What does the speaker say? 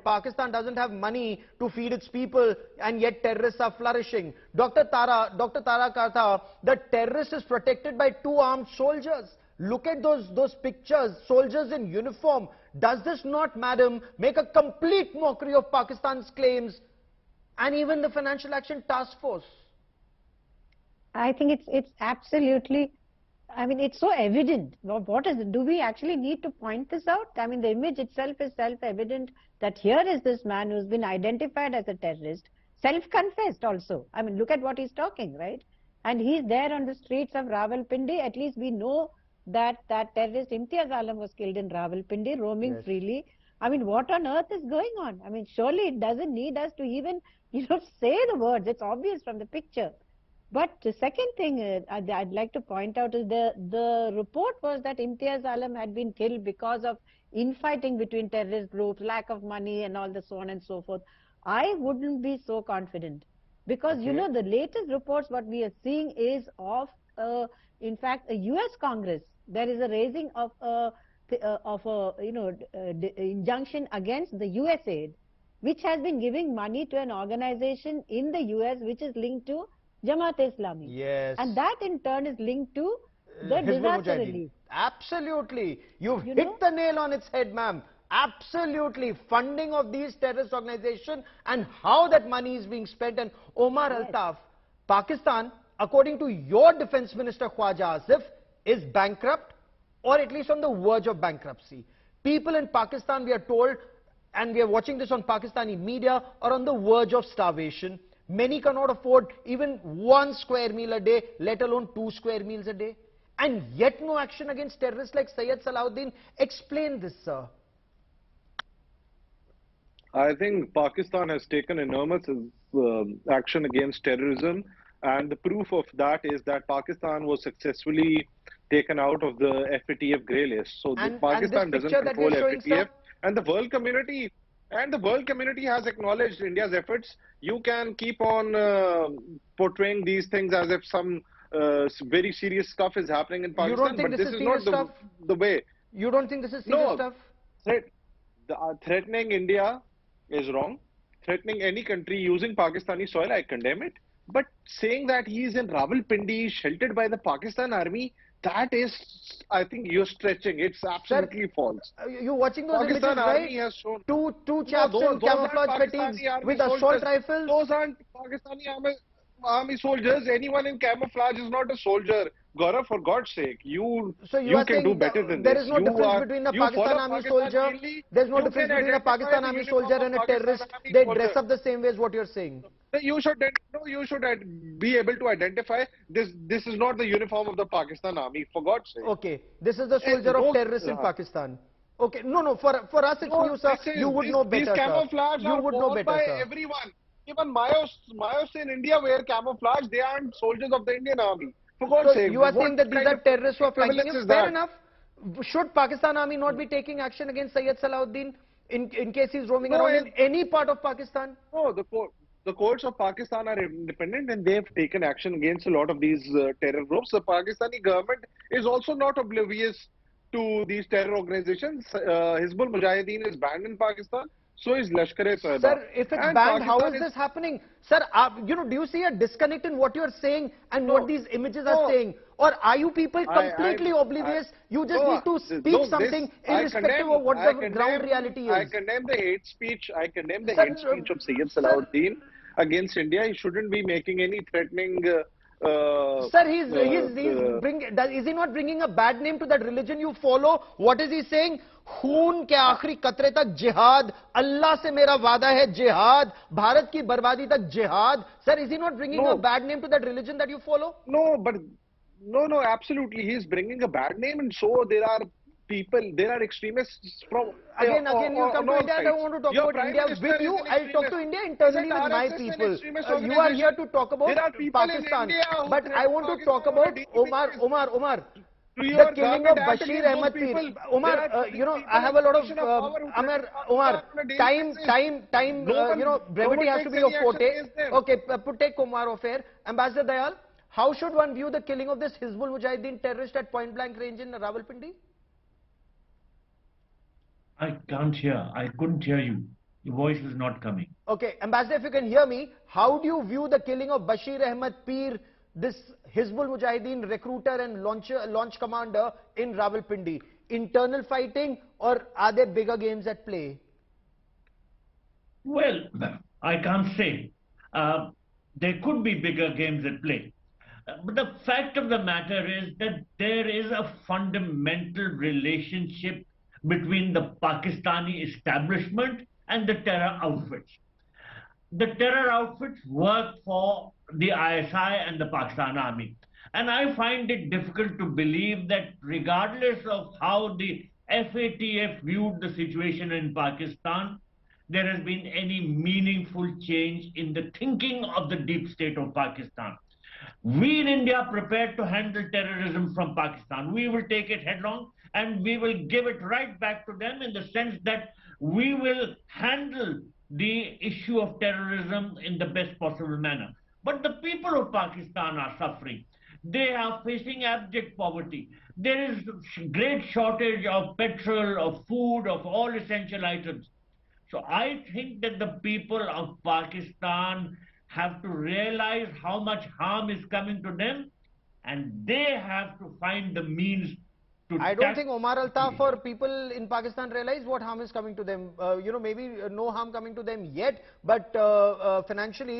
Pakistan doesn't have money to feed its people, and yet terrorists are flourishing. Dr. Tara Kartha, the terrorist is protected by 2 armed soldiers. Look at those pictures, soldiers in uniform. Does this not, madam, make a complete mockery of Pakistan's claims and even the Financial Action Task Force? I think it's absolutely, I mean, it's so evident. What is it? Do we actually need to point this out? I mean, the image itself is self-evident that here is this man who's been identified as a terrorist, self-confessed also. I mean, look at what he's talking, right? And he's there on the streets of Rawalpindi. At least we know that terrorist Imtiaz Alam was killed in Rawalpindi, roaming freely. I mean, what on earth is going on? I mean, surely it doesn't need us to even, say the words. It's obvious from the picture. But the second thing I'd like to point out is the report was that Imtiaz Alam had been killed because of infighting between terrorist groups, lack of money and all the so on and so forth. I wouldn't be so confident because, the latest reports what we are seeing is of, in fact, a US Congress. There is a raising of injunction against the USAID, which has been giving money to an organization in the US which is linked to Jamaat-e-Islami. Yes. And that in turn is linked to the disaster relief. Absolutely. You've hit the nail on its head, ma'am. Absolutely. Funding of these terrorist organizations and how that money is being spent. And Omar Altaf, Pakistan, according to your Defense Minister Khwaja Asif, is bankrupt or at least on the verge of bankruptcy. People in Pakistan, we are told, and we are watching this on Pakistani media, are on the verge of starvation. Many cannot afford even 1 square meal a day, let alone 2 square meals a day. And yet no action against terrorists like Syed Salahuddin. Explain this, sir. I think Pakistan has taken enormous action against terrorism. And the proof of that is that Pakistan was successfully taken out of the FATF grey list. So Pakistan doesn't control FATF. And the world community... And the world community has acknowledged India's efforts. You can keep on portraying these things as if some very serious stuff is happening in Pakistan. You don't think but this is not the way. You don't think this is serious stuff? Threatening India is wrong. Threatening any country using Pakistani soil, I condemn it. But saying that he is in Rawalpindi, sheltered by the Pakistan army, that is, I think you're stretching. It's absolutely false. You're watching those Pakistan images, army right? has shown Two chaps in camouflage fatigues with assault rifles. Those aren't Pakistani army soldiers. Anyone in camouflage is not a soldier. Gaurav, for God's sake, you can do better than there this. There is no difference between a Pakistan army soldier. There's no difference between a Pakistan army soldier and a terrorist. They dress up the same way as what you're saying. You should be able to identify this. This is not the uniform of the Pakistan army, for God's sake. Okay, this is the soldier of terrorists in Pakistan. Okay, no, for us it's new, sir. You would know better, these camouflage sir. You would know better, by sir. Everyone. Even Mayos in India wear camouflage. They aren't soldiers of the Indian army. For God's sake. You are saying that these are terrorists who are flanking him? Fair enough. Should Pakistan army not be taking action against Syed Salahuddin in case he's roaming around in any part of Pakistan? No, the courts of Pakistan are independent and they have taken action against a lot of these terror groups. The Pakistani government is also not oblivious to these terror organizations. Hizbul Mujahideen is banned in Pakistan. So is Lashkar-e-Taiba. Sir, if it's banned, how is this happening? Sir, do you see a disconnect in what you're saying and what these images are saying? Or are you people completely oblivious? You just need to speak something irrespective of what the ground reality is. I condemn the hate speech. I condemn the hate speech of Syed Salahuddin against India. He shouldn't be making any threatening... Sir, is he not bringing a bad name to that religion you follow? What is he saying? खून के आखिरी कतरे तक जिहाद, अल्लाह से मेरा वादा है जिहाद, भारत की बर्बादी तक जिहाद. Sir, is he not bringing a bad name to that religion that you follow? No, absolutely. He is bringing a bad name, and so there are extremists from... Again, you come to India. I don't want to talk about India with you. I'll talk to India internally with my people. You are here to talk about Pakistan. But I want to talk about Omar. The killing of Bashir Ahmad Peer. Omar, I have a lot of... Omar, time, brevity has to be your forte. Okay, take Omar off air. Ambassador Dayal, how should one view the killing of this Hizbul Mujahideen terrorist at point blank range in Rawalpindi? I can't hear. I couldn't hear you. voice is not coming. Okay, Ambassador, if you can hear me, how do you view the killing of Bashir Ahmad Peer, this Hizbul Mujahideen recruiter and launch commander in Rawalpindi? Internal fighting, or are there bigger games at play? Well, I can't say. There could be bigger games at play. But the fact of the matter is that there is a fundamental relationship between the Pakistani establishment and the terror outfits. The terror outfits work for the ISI and the Pakistan Army. And I find it difficult to believe that regardless of how the FATF viewed the situation in Pakistan, there has been any meaningful change in the thinking of the deep state of Pakistan. We in India are prepared to handle terrorism from Pakistan. We will take it headlong and we will give it right back to them in the sense that we will handle the issue of terrorism in the best possible manner. But the people of Pakistan are suffering. They are facing abject poverty. There is great shortage of petrol, of food, of all essential items. So I think that the people of Pakistan have to realize how much harm is coming to them, and they have to find the means to... I don't think Omar Altaf or people in Pakistan realize what harm is coming to them. Maybe no harm coming to them yet, but financially